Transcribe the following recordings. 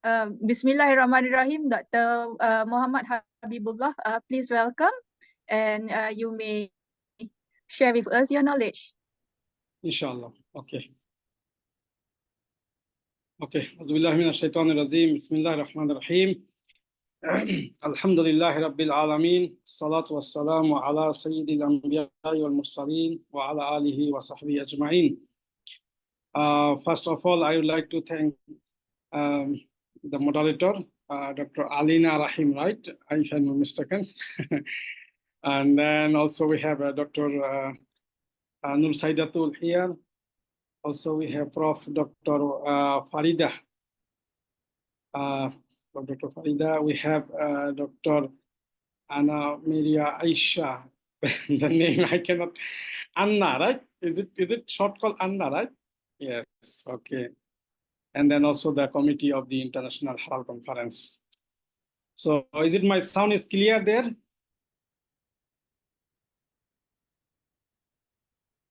Bismillahirrahmanirrahim, Dr. Mohammed Habibullah, please welcome and you may share with us your knowledge. Inshallah. Okay. Okay. Auzubillahi minash shaitanir rajeem. Bismillahir rahmanir rahim. Alhamdulillahi rabbil alameen. Salatu wassalamu ala sayyidil anbiya wal mursaleen wa ala alihi wa sahbihi ajma'in. First of all, I would like to thank the moderator, Dr. Alina Rahim, right? If I'm not mistaken. And then also we have Dr. Nur Saidatul here. Also we have Prof. Dr. Farida. Dr. Farida. We have Dr. Anna Maria Aisha. The name I cannot. Anna, right? Is it short called Anna, right? Yes. Okay. And then also the committee of the International Halal Conference. So is it my sound is clear there?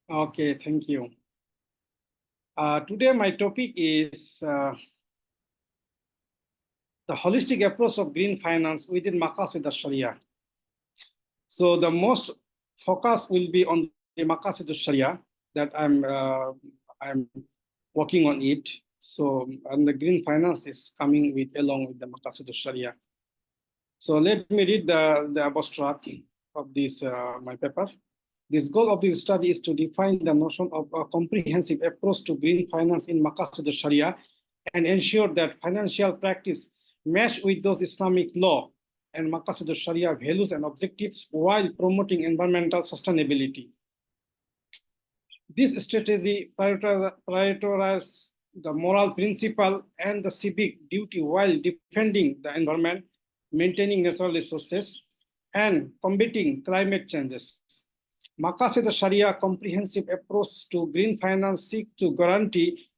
Okay, thank you. Today my topic is the holistic approach of green finance within Maqasid Al-Shariah. So the most focus will be on the Maqasid Al-Shariah that I'm working on it. So, and the green finance is coming with along with the Maqasid Al-Shariah. So let me read the abstract of this my paper. This goal of this study is to define the notion of a comprehensive approach to green finance in Maqasid Al-Shariah and ensure that financial practice match with those Islamic law and Maqasid Al-Shariah values and objectives while promoting environmental sustainability. This strategy prioritizes the moral principle and the civic duty while defending the environment, maintaining natural resources, and combating climate changes. Maqasid Sharia comprehensive approach to green finance seeks to guarantee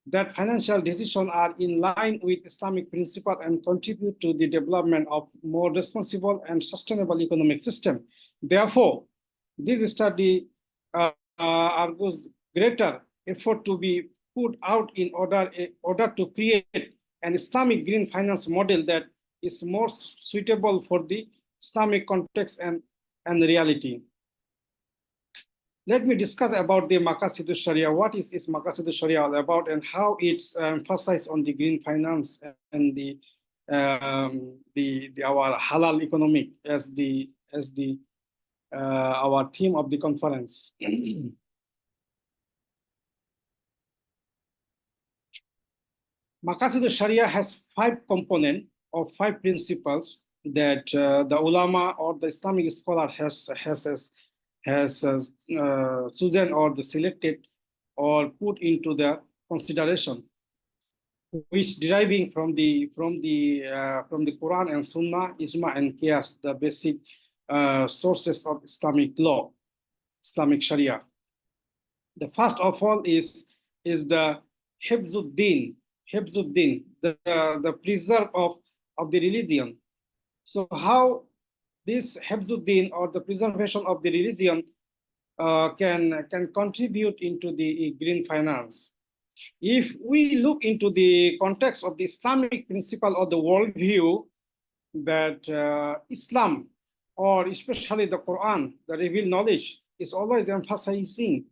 that financial decisions are in line with Islamic principles and contribute to the development of more responsible and sustainable economic system. Therefore, this study argues greater effort to be put out in order to create an Islamic green finance model that is more suitable for the Islamic context and reality. Let me discuss about the Maqasid Sharia. What is Maqasid Sharia all about, and how it's emphasized on the green finance and our halal economic as our theme of the conference. Maqasid Sharia has 5 components or 5 principles that the ulama or the Islamic scholar has chosen or selected or put into the consideration, which deriving from the Quran and Sunnah, Ijma and Qiyas, the basic sources of Islamic law, Islamic Sharia. The first of all is the Hifzuddin, the preserve of the religion. So how this Hifzuddin or the preservation of the religion can contribute into the green finance. If we look into the context of the Islamic principle or the worldview that Islam, or especially the Quran, the revealed knowledge, is always emphasizing,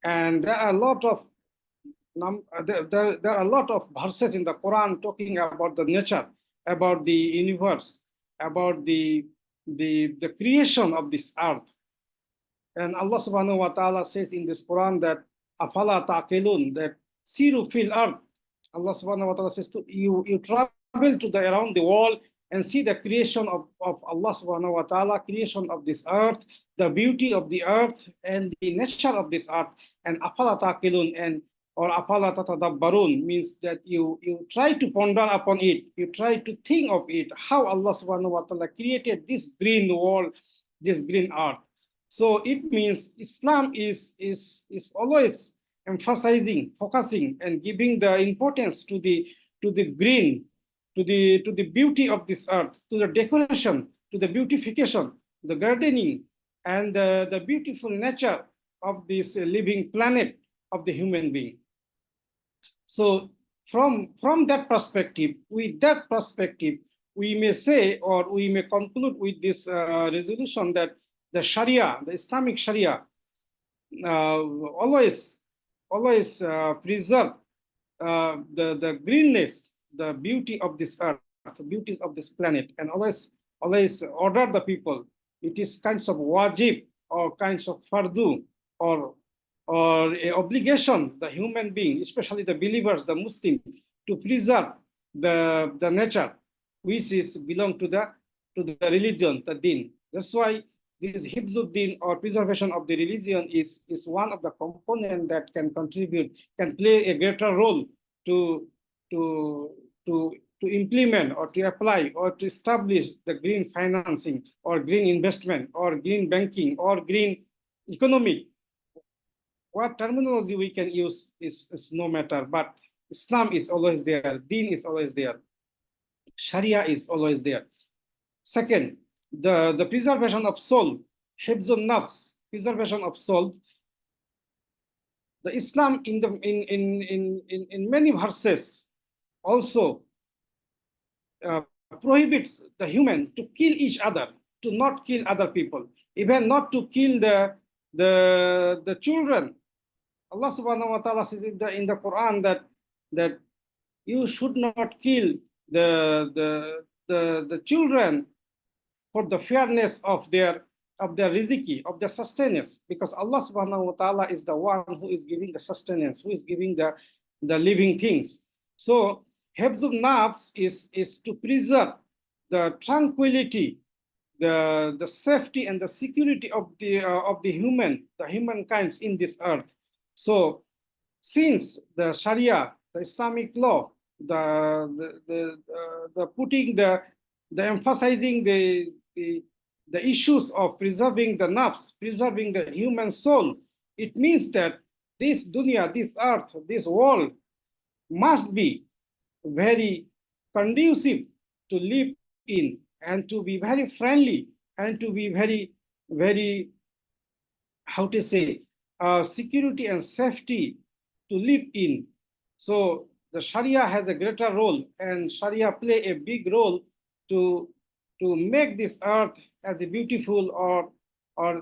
and there are a lot of verses in the Quran talking about the nature, about the universe, about the creation of this earth. And Allah subhanahu wa ta'ala says in this Quran that afala taqilun, that siru fil earth. Allah subhanahu wa ta'ala says to you travel to around the world and see the creation of Allah subhanahu wa ta'ala, creation of this earth, the beauty of the earth and the nature of this earth. And afala taqilun or afala tatadabbarun means that you try to ponder upon it, you try to think of it, how Allah subhanahu wa ta'ala created this green world, this green earth. So it means Islam is always emphasizing, focusing, and giving the importance to the green, to the beauty of this earth, to the decoration, to the beautification, the gardening, and the beautiful nature of this living planet of the human being. So from that perspective, with that perspective, we may say, or we may conclude with this resolution that the Sharia, the Islamic Sharia, always preserve the greenness, the beauty of this earth, the beauty of this planet, and always order the people. It is kinds of wajib or kinds of fardu or a obligation, the human being, especially the believers, the Muslim, to preserve the nature, which is belong to the religion, the deen. That's why this hifzuddin or preservation of the religion is one of the components that can contribute, can play a greater role to implement or to apply or to establish the green financing or green investment or green banking or green economy. What terminology we can use is no matter, but Islam is always there, Deen is always there, Sharia is always there. Second, the preservation of soul, hifzun nafs, preservation of soul. The Islam in many verses also prohibits the human to kill each other, to not kill other people, even not to kill the children. Allah subhanahu wa ta'ala says in the Quran that you should not kill the children for the fairness of their riziki, of their sustenance, because Allah subhanahu wa ta'ala is the one who is giving the sustenance, who is giving the living things. So hifzun nafs is to preserve the tranquility, the safety and the security of the humankind in this earth. So since the Sharia, the Islamic law, the putting the emphasizing the issues of preserving the nafs, preserving the human soul, it means that this dunya, this earth, this world must be very conducive to live in, and to be very friendly, and to be very, how to say, security and safety to live in. So the Sharia has a greater role, and Sharia play a big role to make this earth as a beautiful or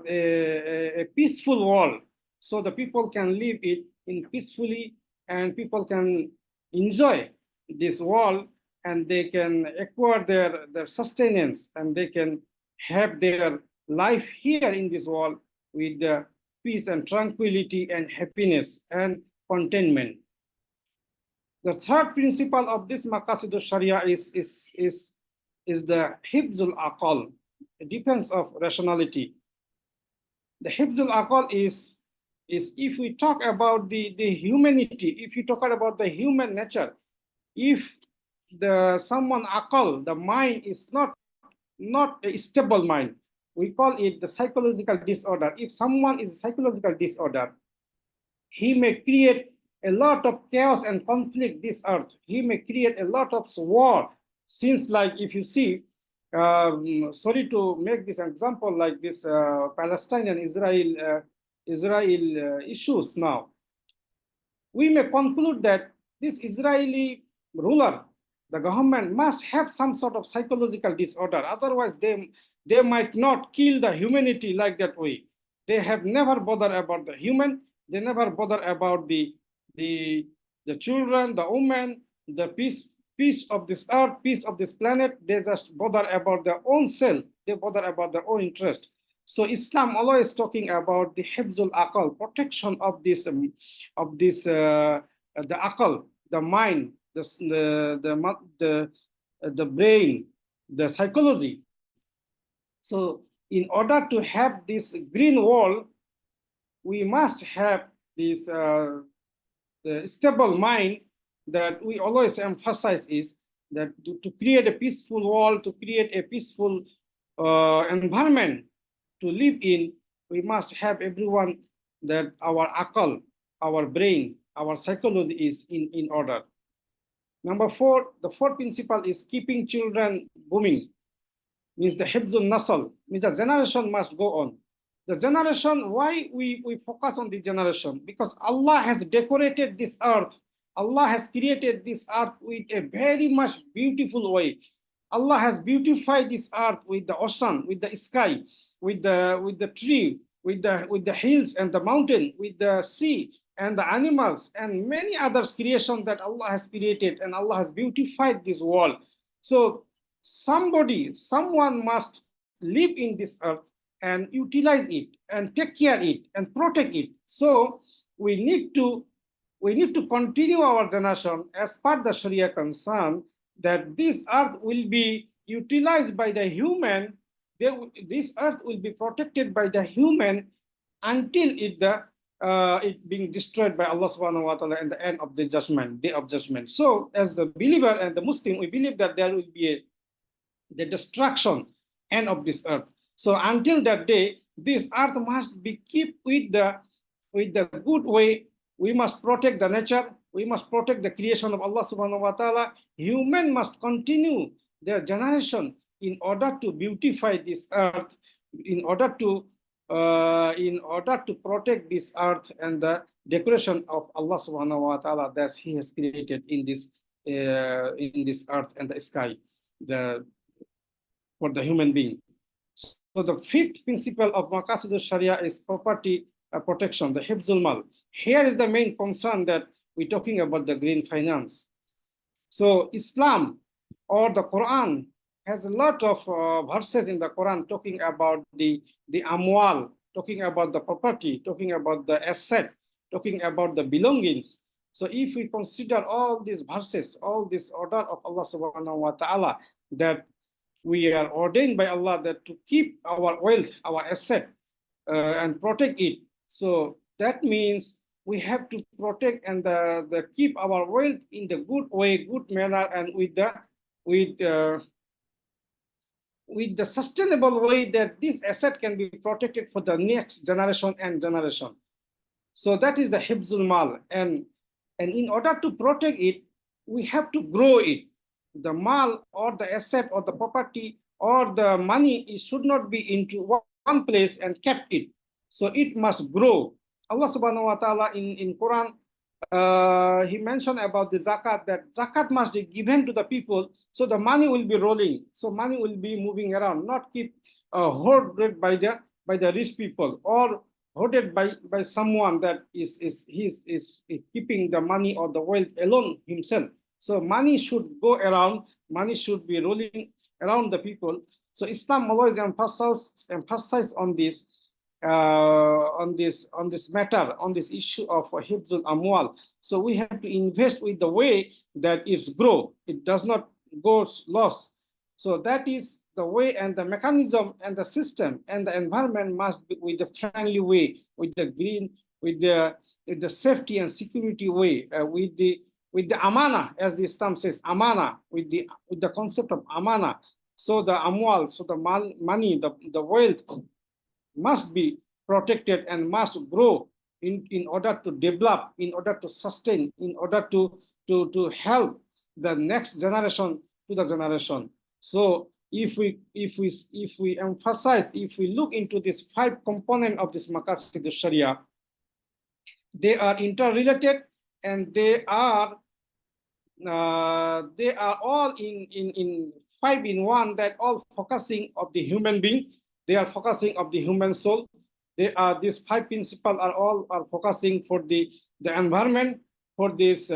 a peaceful world, so the people can live it in peacefully, and people can enjoy this world, and they can acquire their sustenance, and they can have their life here in this world with the peace and tranquility and happiness and contentment. The third principle of this Maqasid al-Sharia is the hifzul aqal, the defense of rationality. The hifzul aqal is if we talk about the humanity, if you talk about the human nature, if someone aqal, the mind is not a stable mind, we call it the psychological disorder. If someone is a psychological disorder, he may create a lot of chaos and conflict this earth. He may create a lot of war. Since, like, if you see, sorry to make this example, like this Palestine and Israel issues now, we may conclude that this Israeli ruler, the government, must have some sort of psychological disorder. Otherwise, they might not kill the humanity like that way. They have never bothered about the human. They never bother about the children, the women, the peace of this earth, peace of this planet. They just bother about their own self. They bother about their own interest. So Islam always talking about the hifzul aqal, protection of this the aqal, the mind, the brain, the psychology. So in order to have this green world, we must have this stable mind that we always emphasize, is that to create a peaceful world, to create a peaceful environment to live in, we must have everyone that our aqal, our brain, our psychology is in order. Number four, the fourth principle is keeping children booming, means the hifzun nasl, means the generation must go on. The generation, why we focus on the generation? Because Allah has decorated this earth Allah has created this earth with a very much beautiful way. Allah has beautified this earth with the ocean, with the sky, with the tree, with the hills and the mountain, with the sea and the animals and many others creation that Allah has created, and Allah has beautified this world. So someone must live in this earth and utilize it and take care of it and protect it. So we need to continue our generation as per the Sharia concern, that this earth will be utilized by the human. This earth will be protected by the human until it being destroyed by Allah subhanahu wa ta'ala in the end of the judgment, day of judgment. So as the believer and the Muslim, we believe that there will be the destruction end of this earth. So until that day, this earth must be kept with the good way. We must protect the nature. We must protect the creation of Allah subhanahu wa ta'ala. Human must continue their generation in order to beautify this earth, in order to protect this earth and the decoration of Allah subhanahu wa ta'ala that He has created in this earth and the sky, for the human being. So the fifth principle of Maqasid Al-Shariah is property protection, the Hifzul Mal. Here is the main concern that we're talking about the green finance. So Islam or the Quran has a lot of verses in the Quran talking about the amwal, talking about the property, talking about the asset, talking about the belongings. So if we consider all these verses, all this order of Allah subhanahu wa ta'ala, that we are ordained by Allah that to keep our wealth, our asset, and protect it. So that means we have to protect and keep our wealth in the good way, good manner, and with the sustainable way that this asset can be protected for the next generation and generation. So that is the Hifzul Mal, and in order to protect it, we have to grow it. The mal or the asset or the property or the money, it should not be into one place and kept it. So it must grow. Allah subhanahu wa ta'ala in Quran, He mentioned about the zakat, that zakat must be given to the people, so the money will be rolling. So money will be moving around, not keep hoarded by the rich people, or hoarded by someone that is keeping the money or the wealth alone himself. So money should go around, money should be rolling around the people. So Islam always emphasize on this matter, on this issue of Hifzul Amwal. So we have to invest with the way that it's grow, it does not go lost. So that is the way, and the mechanism and the system and the environment must be with the friendly way, with the green, with the safety and security way, with the amana, as the Islam says, amana, with the concept of amana. So the amwal, so the money, the wealth must be protected and must grow in order to develop, in order to sustain, in order to help the next generation to the generation. So if we emphasize, if we look into this 5 components of this Maqasid Sharia, they are interrelated, and they are all in 5 in 1, that all focusing of the human being. They are focusing of the human soul. They are, these 5 principles are all focusing for the environment, for this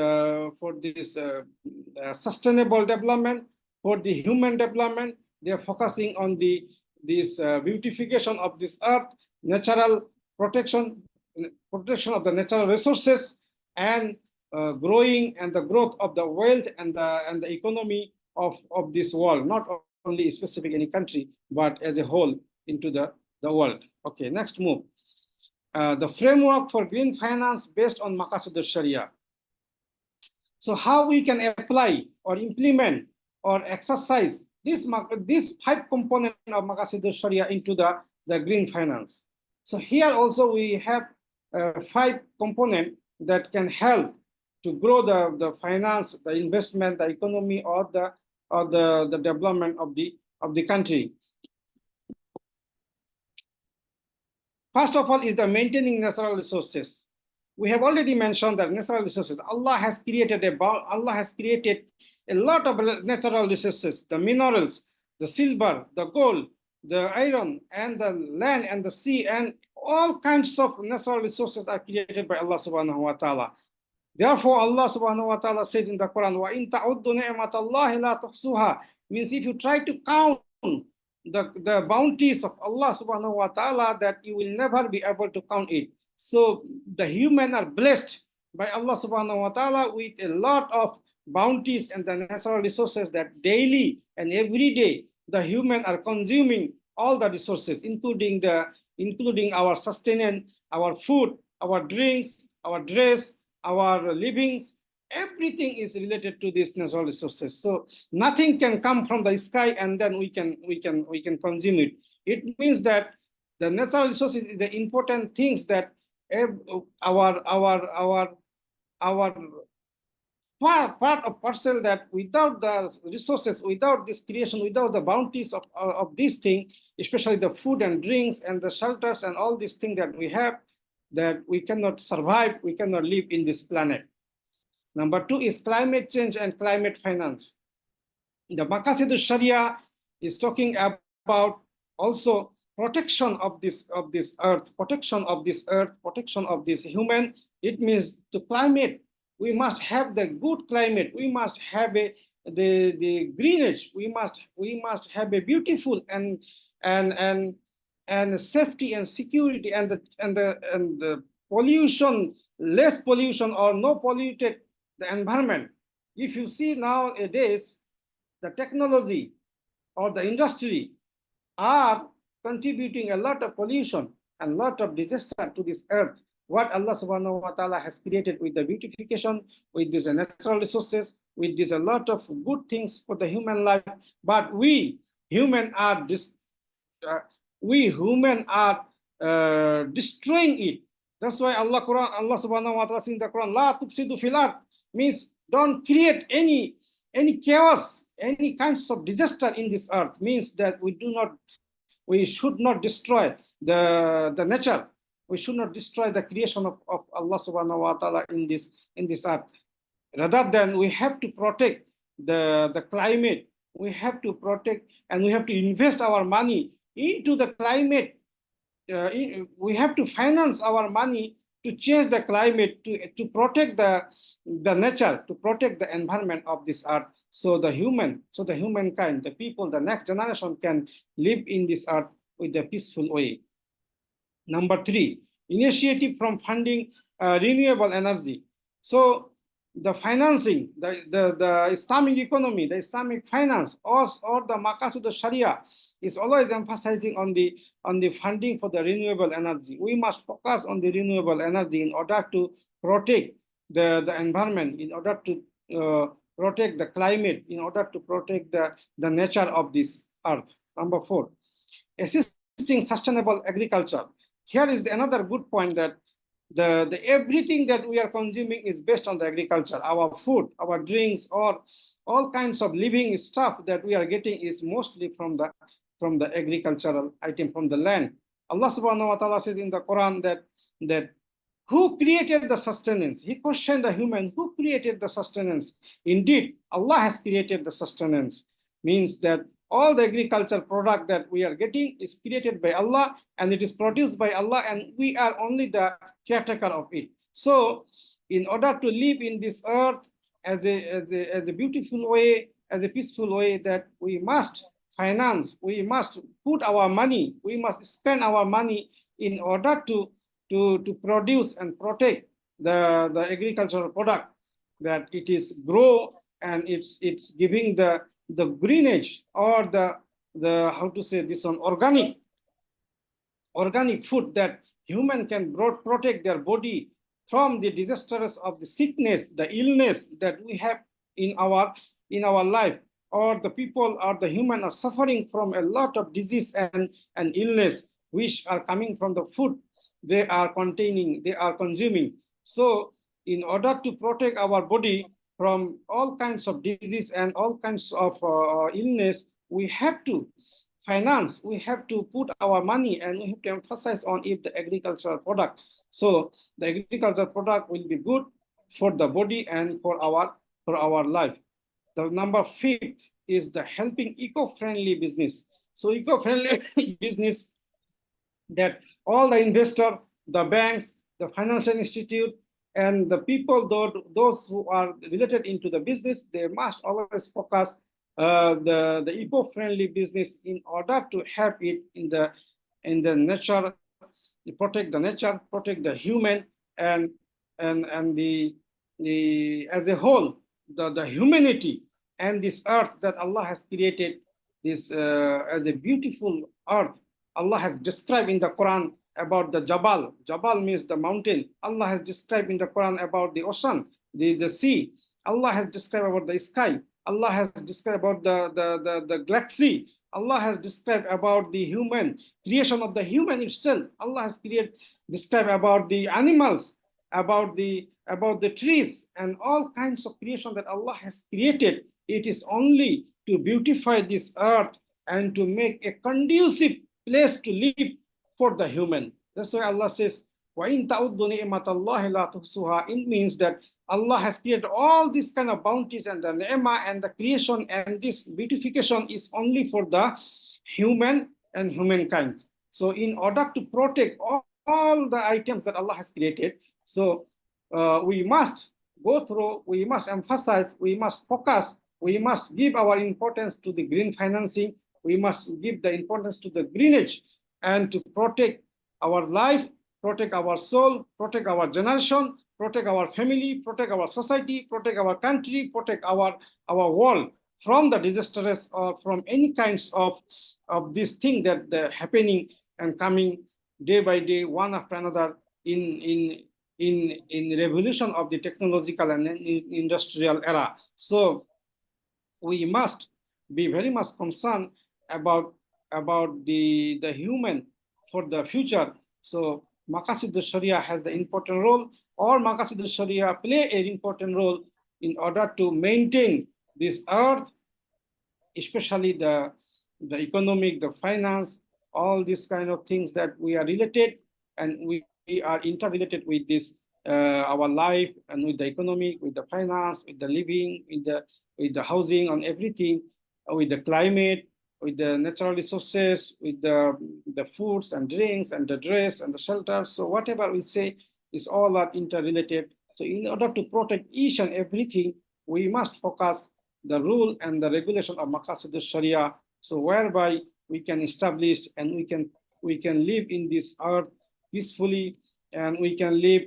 sustainable development, for the human development. They are focusing on this beautification of this earth, natural protection of the natural resources, and growing and the growth of the wealth and the economy of this world, not only specific any country, but as a whole into the world. Okay, next move. The framework for green finance based on Maqasid al-Sharia. So how we can apply or implement or exercise this 5 components of Maqasid al-Sharia into the green finance. So here also we have 5 components that can help to grow the finance, the investment, the economy, or the development of the country. First of all is the maintaining natural resources. we have already mentioned that natural resources. Allah has created a lot of natural resources, the minerals, the silver, the gold, the iron, and the land and the sea, and all kinds of natural resources are created by Allah subhanahu wa ta'ala. Therefore, Allah subhanahu wa ta'ala says in the Quran, وَإِن تَعُدُّ نِعْمَةَ اللَّهِ لَا تُحْصُوهَا, means if you try to count the bounties of Allah subhanahu wa ta'ala, that you will never be able to count it. So the human are blessed by Allah subhanahu wa ta'ala with a lot of bounties and the natural resources that daily and every day the human are consuming all the resources, including our sustenance, our food, our drinks, our dress, our livings. Everything is related to these natural resources. So nothing can come from the sky and then we can consume it. It means that the natural resources is the important things that our part of parcel, that without the resources, without this creation, without the bounties of this thing, especially the food and drinks and the shelters and all these things that we have, that we cannot survive, we cannot live in this planet. Number 2 is climate change and climate finance. The Maqasid Al-Shariah is talking about also protection of this earth, protection of this human. It means the climate. We must have the good climate. We must have the greenish. We must have a beautiful and safety and security and the pollution, less pollution or no polluted the environment. If you see nowadays, the technology or the industry are contributing a lot of pollution and a lot of disaster to this earth. What Allah subhanahu wa ta'ala has created with the beautification, with these natural resources, with this a lot of good things for the human life, but we human are destroying it. That's why Allah subhanahu wa ta'ala says in the Quran, La tufsidu fil ard, means don't create any chaos, any kinds of disaster in this earth. Means that we should not destroy the nature. We should not destroy the creation of Allah subhanahu wa ta'ala in this earth. Rather than we have to protect the climate. We have to protect and we have to invest our money into the climate. We have to finance our money to change the climate, to protect the nature, to protect the environment of this earth. So the humankind, the people, the next generation can live in this earth with a peaceful way. Number 3, initiative from funding renewable energy. So the financing, the Islamic economy, the Islamic finance, or the Maqasid Al-Shariah is always emphasizing on the funding for the renewable energy. We must focus on the renewable energy in order to protect the environment, in order to protect the climate, in order to protect the nature of this earth. Number 4, assisting sustainable agriculture. Here is another good point, that the everything that we are consuming is based on the agriculture. Our food, our drinks, or all kinds of living stuff that we are getting is mostly from the agricultural item, from the land. Allah subhanahu wa ta'ala says in the Quran that who created the sustenance? He questioned the human, who created the sustenance? Indeed, Allah has created the sustenance. Means that all the agricultural product that we are getting is created by Allah, and it is produced by Allah, and we are only the caretaker of it. So in order to live in this earth as a beautiful way, as a peaceful way, that we must finance, we must put our money, we must spend our money in order to produce and protect the agricultural product, that it is grow and it's giving the greenage, or the how to say this one, organic food, that human can protect their body from the disasters of the sickness, the illness that we have in our life, or the people or the human are suffering from a lot of disease and illness which are coming from the food they are consuming. So in order to protect our body from all kinds of disease and all kinds of illness, we have to finance, we have to put our money, and we have to emphasize on it the agricultural product. So the agricultural product will be good for the body and for our life. The number 5th is the helping eco-friendly business. So eco-friendly business, that all the investor, the banks, the financial institute, and the people, those who are related into the business, they must always focus the eco-friendly business in order to have it in the nature, protect the nature, protect the human, and the as a whole, the humanity and this earth that Allah has created, this as a beautiful earth. Allah has described in the Quran about the Jabal. Jabal means the mountain. Allah has described in the Quran about the ocean, the sea. Allah has described about the sky. Allah has described about the galaxy. Allah has described about the human, creation of the human itself. Allah has described about the animals, about the trees, and all kinds of creation that Allah has created. It is only to beautify this earth and to make a conducive place to live for the human. That's why Allah says, وَإِن تَعُدُّوا نِعْمَةَ اللَّهِ لَا تُحْصُوهَا. It means that Allah has created all these kind of bounties and the ni'mah and the creation, and this beautification is only for the human and humankind. So in order to protect all the items that Allah has created, so we must go through, we must emphasize, we must focus, we must give our importance to the green financing, we must give the importance to the greenage, and to protect our life, protect our soul, protect our generation, protect our family, protect our society, protect our country, protect our world from the disastrous or from any kinds of this thing that happening and coming day by day, one after another, in revolution of the technological and industrial era. So we must be very much concerned about the human for the future. So Maqasid Al-Shariah has the important role, or Maqasid Al-Shariah play an important role in order to maintain this earth, especially the economic, the finance, all these kind of things that we are related, and we are interrelated with this our life, and with the economic, with the finance, with the living, with the housing, and everything, with the climate, with the natural resources, with the foods and drinks and the dress and the shelter. So whatever we say is all are interrelated. So in order to protect each and everything, we must focus the rule and the regulation of Maqasid Al-Shariah, so whereby we can establish and we can live in this earth peacefully, and we can live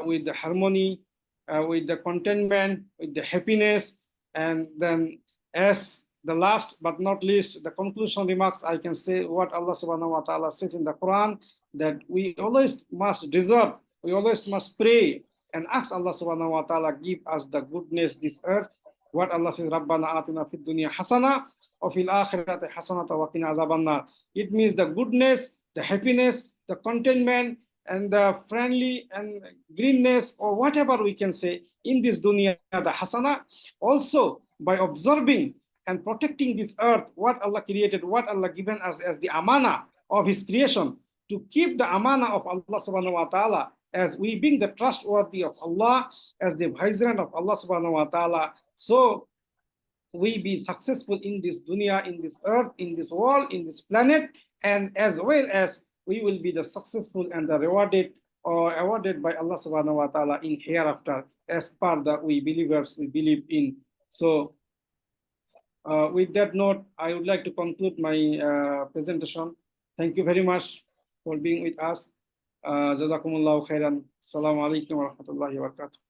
with the harmony, with the contentment, with the happiness. And then, as the last but not least, the conclusion remarks, I can say what Allah subhanahu wa ta'ala says in the Quran, that we always must deserve, we always must pray and ask Allah subhanahu wa ta'ala give us the goodness this earth. What Allah says, Rabbana atina fid dunya hasana wa fil akhirati hasanata wa qina azaban nar. It means the goodness, the happiness, the contentment, and the friendly and greenness, or whatever we can say in this dunya, the hasana. Also, by observing and protecting this earth, what Allah created, what Allah given us as the amana of His creation, to keep the amana of Allah subhanahu wa ta'ala, as we being the trustworthy of Allah, as the vicegerent of Allah subhanahu wa ta'ala. So we be successful in this dunya, in this earth, in this world, in this planet, and as well as we will be the successful and the rewarded or awarded by Allah subhanahu wa ta'ala in hereafter, as per that we believers we believe in. So with that note, I would like to conclude my presentation. Thank you very much for being with us. Jazakumullahu khairan. Assalamu alaikum wa rahmatullahi wa barakatuh.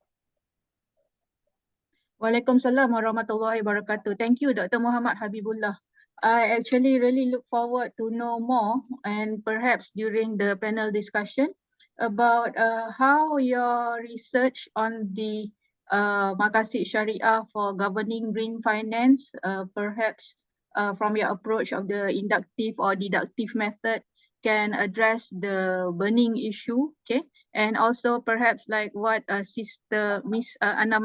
Waalaikumsalam warahmatullahi wabarakatuh. Thank you, Dr. Mohammed Habibullah. I actually really look forward to know more, and perhaps during the panel discussion, about how your research on the Maqasid Shariah for governing green finance, perhaps from your approach of the inductive or deductive method, can address the burning issue, okay? And also perhaps like what Sister Miss Anna